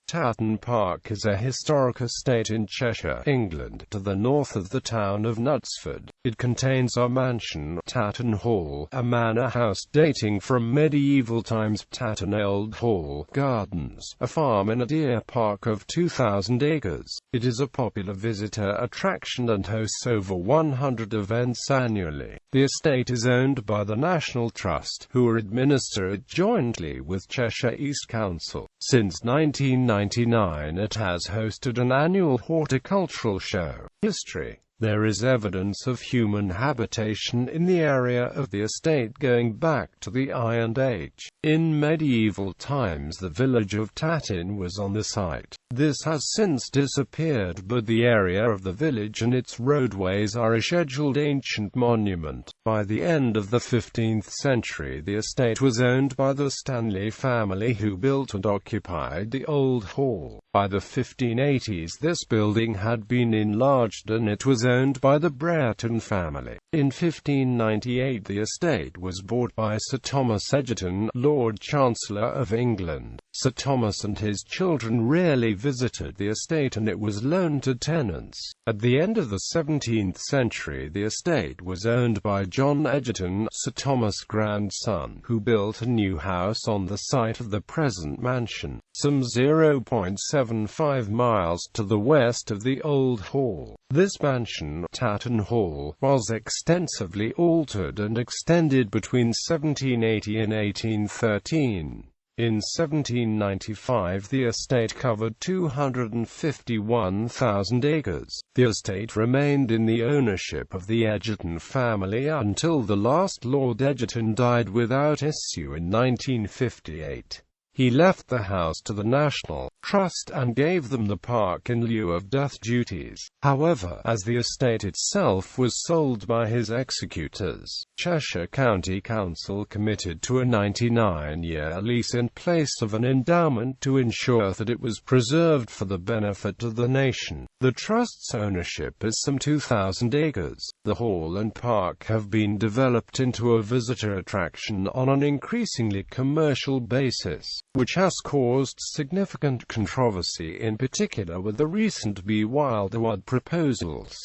Tatton Park is a historic estate in Cheshire, England, to the north of the town of Knutsford. It contains a mansion, Tatton Hall, a manor house dating from medieval times, Tatton Old Hall, gardens, a farm in a deer park of 2,000 acres. It is a popular visitor attraction and hosts over 100 events annually. The estate is owned by the National Trust, who administer it jointly with Cheshire East Council. Since 1999 it has hosted an annual horticultural show. History. There is evidence of human habitation in the area of the estate going back to the Iron Age. In medieval times the village of Tatton was on the site. This has since disappeared, but the area of the village and its roadways are a scheduled ancient monument. By the end of the 15th century the estate was owned by the Stanley family, who built and occupied the Old Hall. By the 1580s this building had been enlarged and it was owned by the Brereton family. In 1598 the estate was bought by Sir Thomas Egerton, Lord Chancellor of England. Sir Thomas and his children rarely visited the estate and it was loaned to tenants. At the end of the 17th century the estate was owned by John Egerton, Sir Thomas' grandson, who built a new house on the site of the present mansion, some 0.75 miles to the west of the Old Hall. This mansion, Tatton Hall, was extensively altered and extended between 1780 and 1813. In 1795 the estate covered 251,000 acres. The estate remained in the ownership of the Egerton family until the last Lord Egerton died without issue in 1958. He left the house to the National Trust and gave them the park in lieu of death duties. However, as the estate itself was sold by his executors, Cheshire County Council committed to a 99-year lease in place of an endowment to ensure that it was preserved for the benefit of the nation. The Trust's ownership is some 2,000 acres. The hall and park have been developed into a visitor attraction on an increasingly commercial basis, which has caused significant controversy, in particular with the recent B. Wildwood proposals.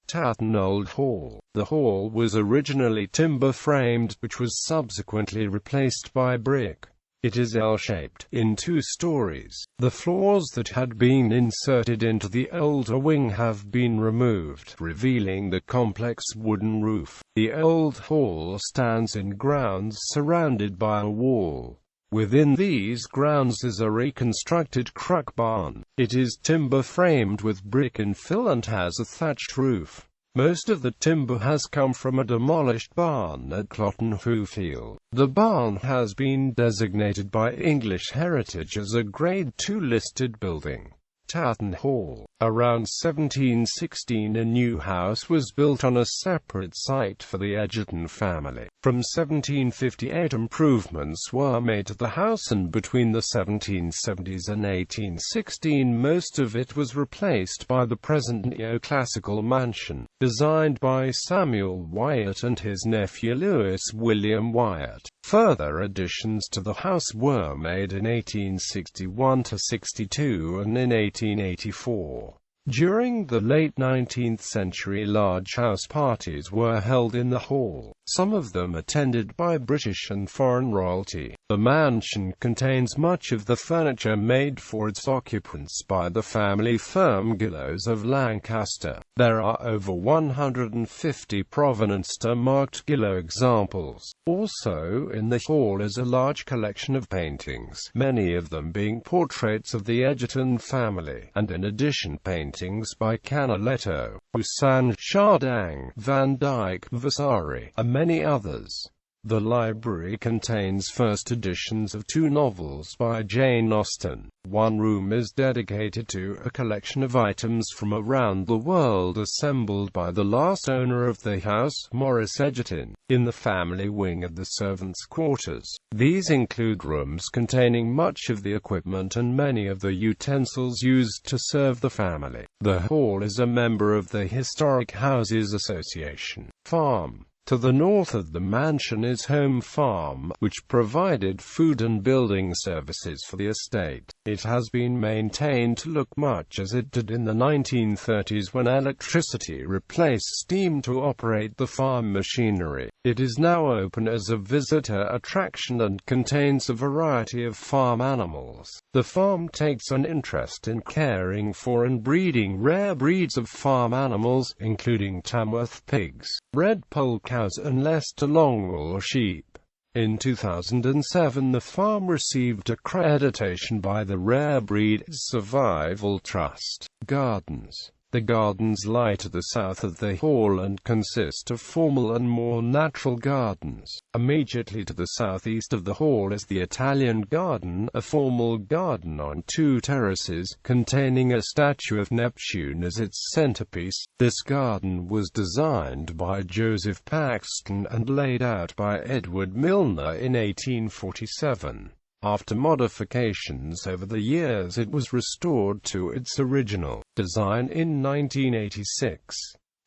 Tatton Old Hall. The hall was originally timber-framed, which was subsequently replaced by brick. It is L-shaped, in 2 stories. The floors that had been inserted into the older wing have been removed, revealing the complex wooden roof. The Old Hall stands in grounds surrounded by a wall. Within these grounds is a reconstructed cruck barn. It is timber-framed with brick infill and has a thatched roof. Most of the timber has come from a demolished barn at Clotton-Field. The barn has been designated by English Heritage as a Grade II listed building. Tatton Hall. Around 1716 a new house was built on a separate site for the Egerton family. From 1758 improvements were made to the house, and between the 1770s and 1816 most of it was replaced by the present neoclassical mansion, designed by Samuel Wyatt and his nephew Lewis William Wyatt. Further additions to the house were made in 1861–62 and in 1884. During the late 19th century large house parties were held in the hall, some of them attended by British and foreign royalty. The mansion contains much of the furniture made for its occupants by the family firm Gillows of Lancaster. There are over 150 provenance-marked Gillow examples. Also in the hall is a large collection of paintings, many of them being portraits of the Egerton family, and in addition paintings by Canaletto, Poussin, Chardin, Van Dyck, Vasari, and many others. The library contains first editions of 2 novels by Jane Austen. One room is dedicated to a collection of items from around the world assembled by the last owner of the house, Maurice Egerton, in the family wing of the servants' quarters. These include rooms containing much of the equipment and many of the utensils used to serve the family. The hall is a member of the Historic Houses Association. Farm. To the north of the mansion is Home Farm, which provided food and building services for the estate. It has been maintained to look much as it did in the 1930s when electricity replaced steam to operate the farm machinery. It is now open as a visitor attraction and contains a variety of farm animals. The farm takes an interest in caring for and breeding rare breeds of farm animals, including Tamworth pigs, red poll cows and Leicester longwool sheep. In 2007 the farm received accreditation by the Rare Breeds Survival Trust. Gardens. The gardens lie to the south of the hall and consist of formal and more natural gardens. Immediately to the southeast of the hall is the Italian garden, a formal garden on 2 terraces, containing a statue of Neptune as its centerpiece. This garden was designed by Joseph Paxton and laid out by Edward Milner in 1847. After modifications over the years it was restored to its original design in 1986.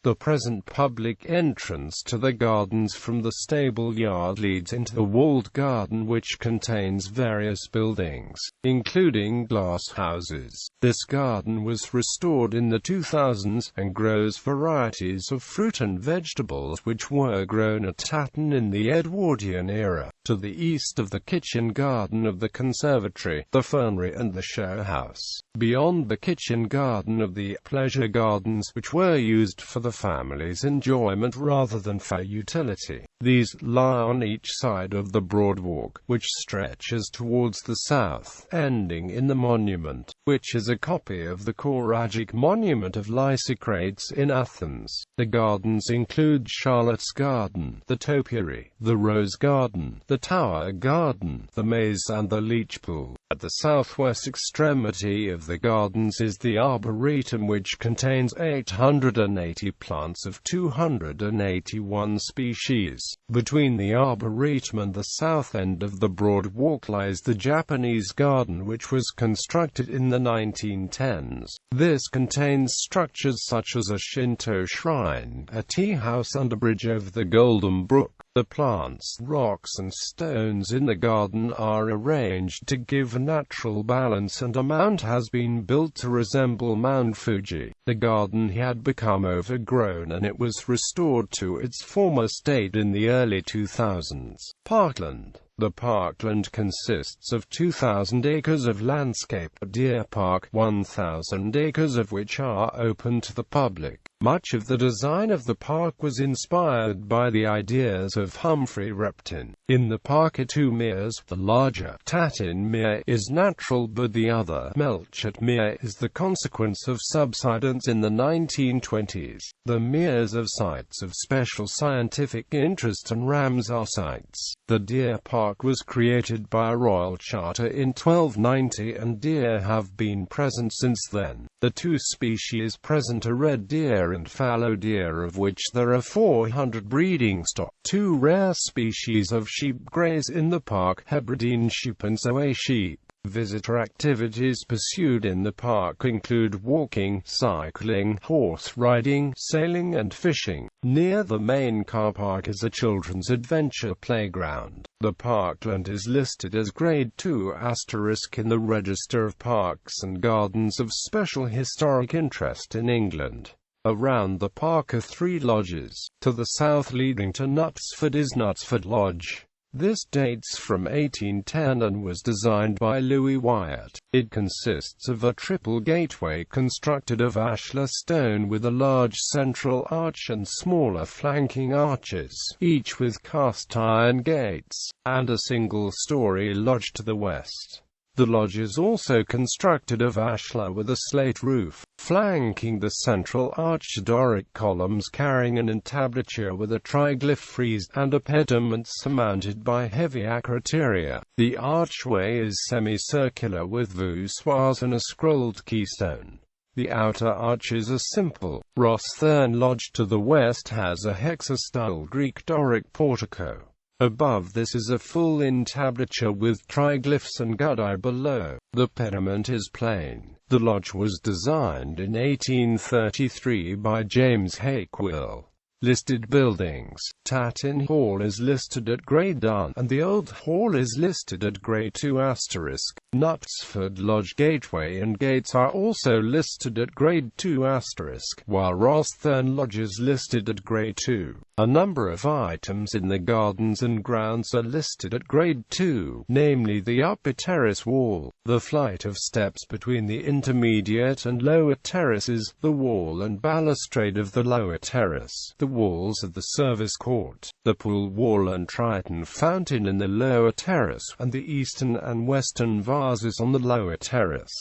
The present public entrance to the gardens from the stable yard leads into the walled garden, which contains various buildings, including glass houses. This garden was restored in the 2000s and grows varieties of fruit and vegetables which were grown at Tatton in the Edwardian era. To the east of the kitchen garden of the conservatory, the fernery and the show house. Beyond the kitchen garden of the pleasure gardens, which were used for the family's enjoyment rather than for utility. These lie on each side of the broad walk, which stretches towards the south, ending in the monument, which is a copy of the Choragic monument of Lysicrates in Athens. The gardens include Charlotte's Garden, the Topiary, the Rose Garden, the Tower Garden, the Maze and the Leech Pool. At the southwest extremity of the gardens is the Arboretum, which contains 880 plants of 281 species. Between the Arboretum and the south end of the broad walk lies the Japanese Garden, which was constructed in the 1910s. This contains structures such as a Shinto shrine, a tea house and a bridge over the Golden Brook. The plants, rocks and stones in the garden are arranged to give a natural balance, and a mound has been built to resemble Mount Fuji. The garden had become overgrown and it was restored to its former state in the early 2000s. Parkland. The parkland consists of 2,000 acres of landscape deer park, 1,000 acres of which are open to the public. Much of the design of the park was inspired by the ideas of Humphrey Repton. In the park are 2 meres. The larger Tatton Mere is natural, but the other, Melchett Mere, is the consequence of subsidence in the 1920s. The meres are sites of special scientific interest and Ramsar sites. The deer park was created by a royal charter in 1290 and deer have been present since then. The 2 species present are red deer and fallow deer, of which there are 400 breeding stock. 2 rare species of sheep graze in the park, Hebridean sheep and Zoe sheep. Visitor activities pursued in the park include walking, cycling, horse riding, sailing and fishing. Near the main car park is a children's adventure playground. The parkland is listed as Grade 2* in the Register of Parks and Gardens of Special Historic Interest in England. Around the park are 3 lodges. To the south leading to Knutsford is Knutsford Lodge. This dates from 1810 and was designed by Louis Wyatt. It consists of a triple gateway constructed of ashlar stone with a large central arch and smaller flanking arches, each with cast iron gates, and a single-story lodge to the west. The lodge is also constructed of ashlar with a slate roof, flanking the central arch Doric columns carrying an entablature with a triglyph frieze, and a pediment surmounted by heavy acroteria. The archway is semicircular with voussoirs and a scrolled keystone. The outer arches are simple. Rosthern Lodge to the west has a hexastyle Greek Doric portico. Above this is a full entablature with triglyphs and gudai below. The pediment is plain. The lodge was designed in 1833 by James Hakewill. Listed buildings. Tatton Hall is listed at Grade 1, and the Old Hall is listed at Grade 2 *. Knutsford Lodge Gateway and gates are also listed at Grade 2 *, while Rosthern Lodge is listed at Grade 2. A number of items in the gardens and grounds are listed at Grade 2, namely the upper terrace wall, the flight of steps between the intermediate and lower terraces, the wall and balustrade of the lower terrace, the walls of the service court, the pool wall and Triton fountain in the lower terrace, and the eastern and western vases on the lower terrace.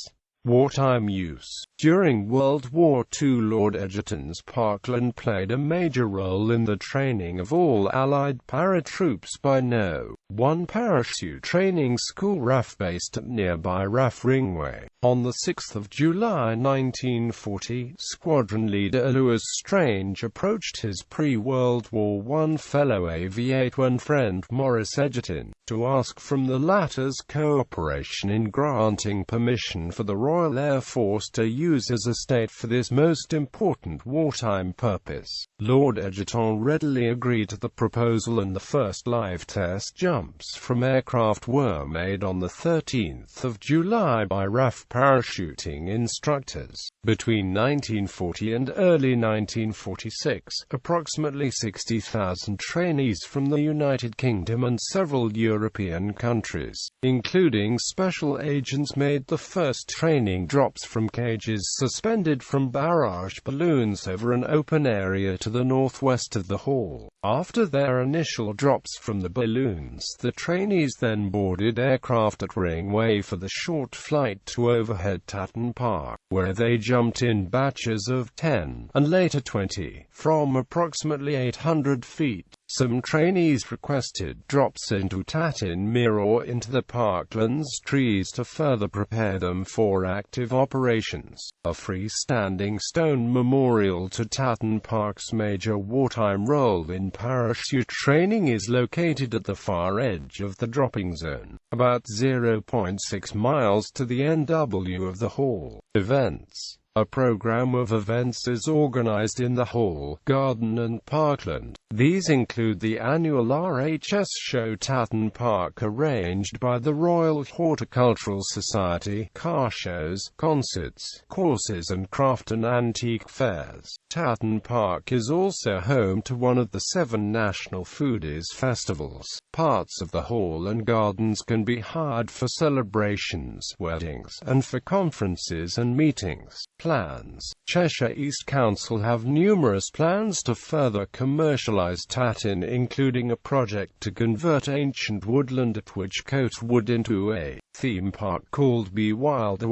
Wartime use. During World War II, Lord Egerton's parkland played a major role in the training of all Allied paratroops by No. 1 Parachute Training School RAF based at nearby RAF Ringway. On 6 July 1940, squadron leader Lewis Strange approached his pre-World War I fellow aviator and friend Maurice Egerton, to ask from the latter's cooperation in granting permission for the Royal Air Force to use his estate for this most important wartime purpose. Lord Egerton readily agreed to the proposal, and the first live test jumps from aircraft were made on 13 July by RAF parachuting instructors. Between 1940 and early 1946, approximately 60,000 trainees from the United Kingdom and several European countries, including special agents, made the first training drops from cages suspended from barrage balloons over an open area to the northwest of the hall. After their initial drops from the balloons, the trainees then boarded aircraft at Ringway for the short flight to overhead Tatton Park, where they jumped in batches of 10, and later 20, from approximately 800 feet. Some trainees requested drops into Tatton Mere or into the parkland's trees to further prepare them for active operations. A freestanding stone memorial to Tatton Park's major wartime role in parachute training is located at the far edge of the dropping zone, about 0.6 miles to the NW of the hall. Events. A program of events is organized in the hall, garden and parkland. These include the annual RHS show Tatton Park, arranged by the Royal Horticultural Society, car shows, concerts, courses and craft and antique fairs. Tatton Park is also home to one of the 7 national foodies festivals. Parts of the hall and gardens can be hired for celebrations, weddings, and for conferences and meetings. Plans. Cheshire East Council have numerous plans to further commercialise Tatton, including a project to convert ancient woodland at Whichcote Wood into a theme park called Be Wild.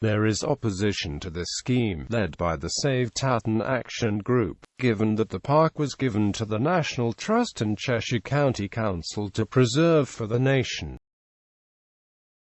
There is opposition to this scheme, led by the Save Tatton Action Group, given that the park was given to the National Trust and Cheshire County Council to preserve for the nation.